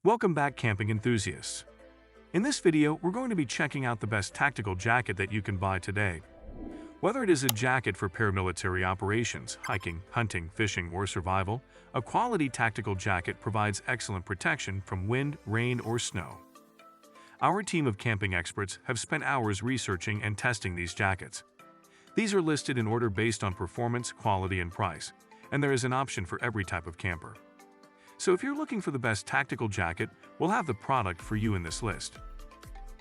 Welcome back, camping enthusiasts. In this video, we're going to be checking out the best tactical jacket that you can buy today. Whether it is a jacket for paramilitary operations, hiking, hunting, fishing, or survival, a quality tactical jacket provides excellent protection from wind, rain, or snow. Our team of camping experts have spent hours researching and testing these jackets. These are listed in order based on performance, quality, and price, and there is an option for every type of camper. So if you're looking for the best tactical jacket, we'll have the product for you in this list.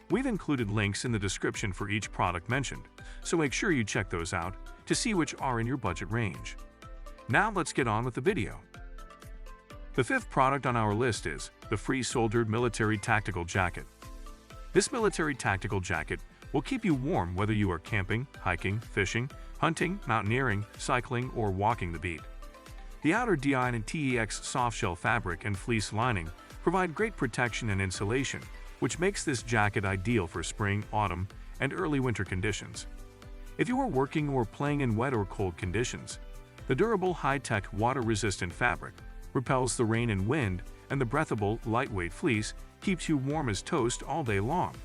We've included links in the description for each product mentioned, so make sure you check those out to see which are in your budget range. Now let's get on with the video. The fifth product on our list is the Free-Soldiered Military Tactical Jacket. This military tactical jacket will keep you warm whether you are camping, hiking, fishing, hunting, mountaineering, cycling, or walking the beat. The outer DI and TEX softshell fabric and fleece lining provide great protection and insulation, which makes this jacket ideal for spring, autumn, and early winter conditions. If you are working or playing in wet or cold conditions, the durable, high-tech, water-resistant fabric repels the rain and wind, and the breathable, lightweight fleece keeps you warm as toast all day long.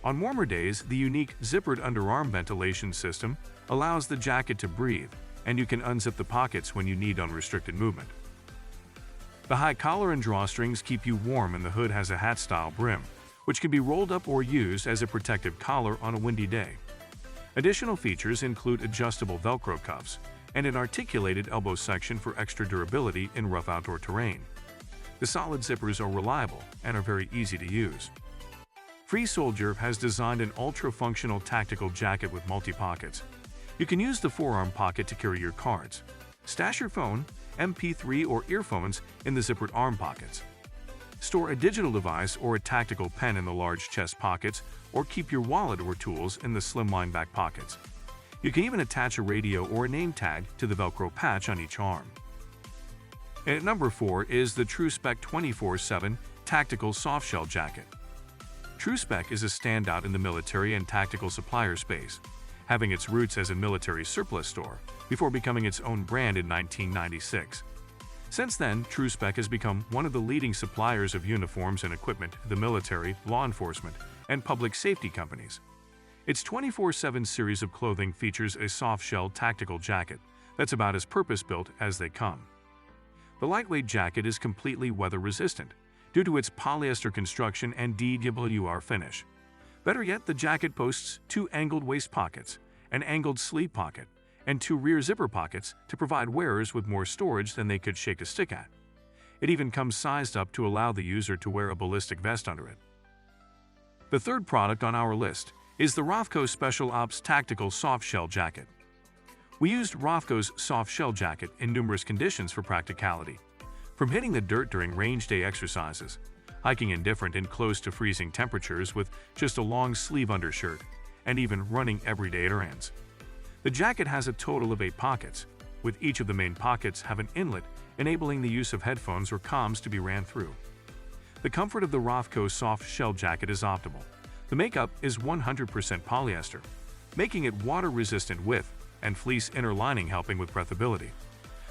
On warmer days, the unique zippered underarm ventilation system allows the jacket to breathe, and you can unzip the pockets when you need unrestricted movement. The high collar and drawstrings keep you warm, and the hood has a hat-style brim, which can be rolled up or used as a protective collar on a windy day. Additional features include adjustable Velcro cuffs and an articulated elbow section for extra durability in rough outdoor terrain. The solid zippers are reliable and are very easy to use. Free-Soldier has designed an ultra-functional tactical jacket with multi-pockets. You can use the forearm pocket to carry your cards, stash your phone, MP3, or earphones in the zippered arm pockets. Store a digital device or a tactical pen in the large chest pockets, or keep your wallet or tools in the slimline back pockets. You can even attach a radio or a name tag to the Velcro patch on each arm. And at number 4 is the Tru-Spec 24/7 Tactical Softshell Jacket. Tru-Spec is a standout in the military and tactical supplier space, having its roots as a military surplus store before becoming its own brand in 1996. Since then, Tru-Spec has become one of the leading suppliers of uniforms and equipment to the military, law enforcement, and public safety companies. Its 24/7 series of clothing features a soft-shell tactical jacket that's about as purpose-built as they come. The lightweight jacket is completely weather-resistant due to its polyester construction and DWR finish. Better yet, the jacket boasts 2 angled waist pockets, an angled sleeve pocket, and 2 rear zipper pockets to provide wearers with more storage than they could shake a stick at. It even comes sized up to allow the user to wear a ballistic vest under it. The third product on our list is the Rothco Special Ops Tactical Softshell Jacket. We used Rothco's soft shell jacket in numerous conditions for practicality, from hitting the dirt during range day exercises, hiking in different and close to freezing temperatures with just a long sleeve undershirt, and even running every day at errands. The jacket has a total of 8 pockets, with each of the main pockets have an inlet enabling the use of headphones or comms to be ran through. The comfort of the Rothco soft shell jacket is optimal. The makeup is 100% polyester, making it water-resistant with and fleece inner lining helping with breathability.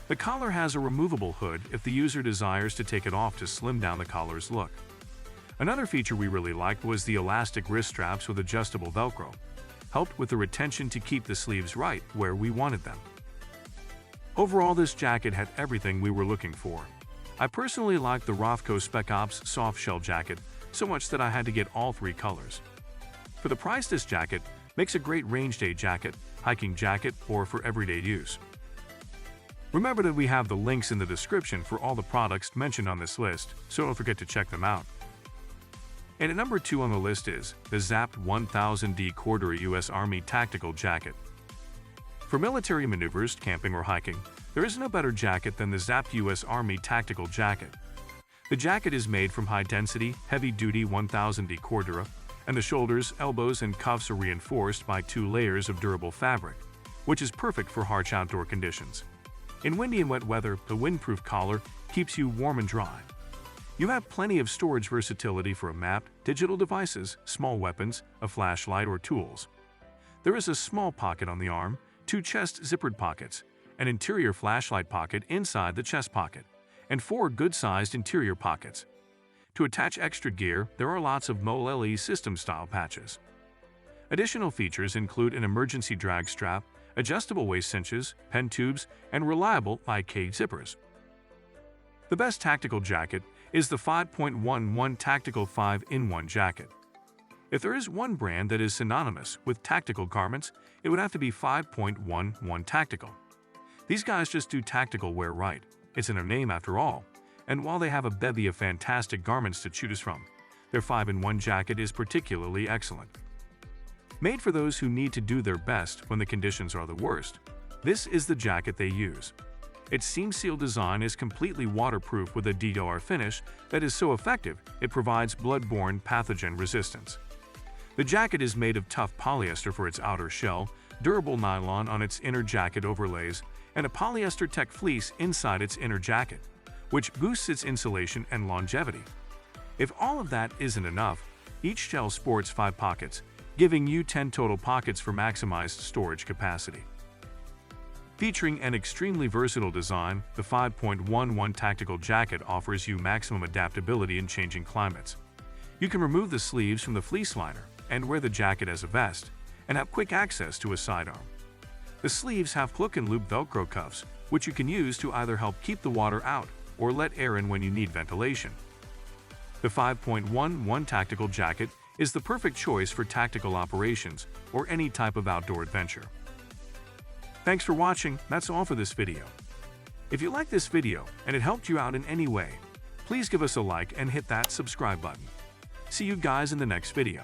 The collar has a removable hood if the user desires to take it off to slim down the collar's look. Another feature we really liked was the elastic wrist straps with adjustable Velcro. Helped with the retention to keep the sleeves right where we wanted them. Overall, this jacket had everything we were looking for. I personally liked the Rothco Spec Ops soft shell jacket so much that I had to get all 3 colors. For the price, this jacket makes a great range day jacket, hiking jacket, or for everyday use. Remember that we have the links in the description for all the products mentioned on this list, so don't forget to check them out. And at number 2 on the list is the ZAPT 1000D CORDURA US Army Tactical Jacket. For military maneuvers, camping, or hiking, there is no better jacket than the ZAPT US Army Tactical Jacket. The jacket is made from high-density, heavy-duty 1000D CORDURA, and the shoulders, elbows, and cuffs are reinforced by 2 layers of durable fabric, which is perfect for harsh outdoor conditions. In windy and wet weather, the windproof collar keeps you warm and dry. You have plenty of storage versatility for a map, digital devices, small weapons, a flashlight, or tools. There is a small pocket on the arm, 2 chest zippered pockets, an interior flashlight pocket inside the chest pocket, and 4 good-sized interior pockets. To attach extra gear, there are lots of MOLLE system-style patches. Additional features include an emergency drag strap, adjustable waist cinches, pen tubes, and reliable IK zippers. The best tactical jacket is the 5.11 Tactical 5-in-1 jacket. If there is one brand that is synonymous with tactical garments, it would have to be 5.11 Tactical. These guys just do tactical wear right. It's in their name after all. And while they have a bevy of fantastic garments to choose from, their 5-in-1 jacket is particularly excellent. Made for those who need to do their best when the conditions are the worst, this is the jacket they use. Its seam-seal design is completely waterproof with a DOR finish that is so effective it provides blood-borne pathogen resistance. The jacket is made of tough polyester for its outer shell, durable nylon on its inner jacket overlays, and a polyester tech fleece inside its inner jacket, which boosts its insulation and longevity. If all of that isn't enough, each shell sports 5 pockets, giving you 10 total pockets for maximized storage capacity. Featuring an extremely versatile design, the 5.11 Tactical Jacket offers you maximum adaptability in changing climates. You can remove the sleeves from the fleece liner and wear the jacket as a vest, and have quick access to a sidearm. The sleeves have hook and loop Velcro cuffs, which you can use to either help keep the water out or let air in when you need ventilation. The 5.11 Tactical Jacket is the perfect choice for tactical operations or any type of outdoor adventure. Thanks for watching. That's all for this video. If you liked this video and it helped you out in any way, please give us a like and hit that subscribe button. See you guys in the next video.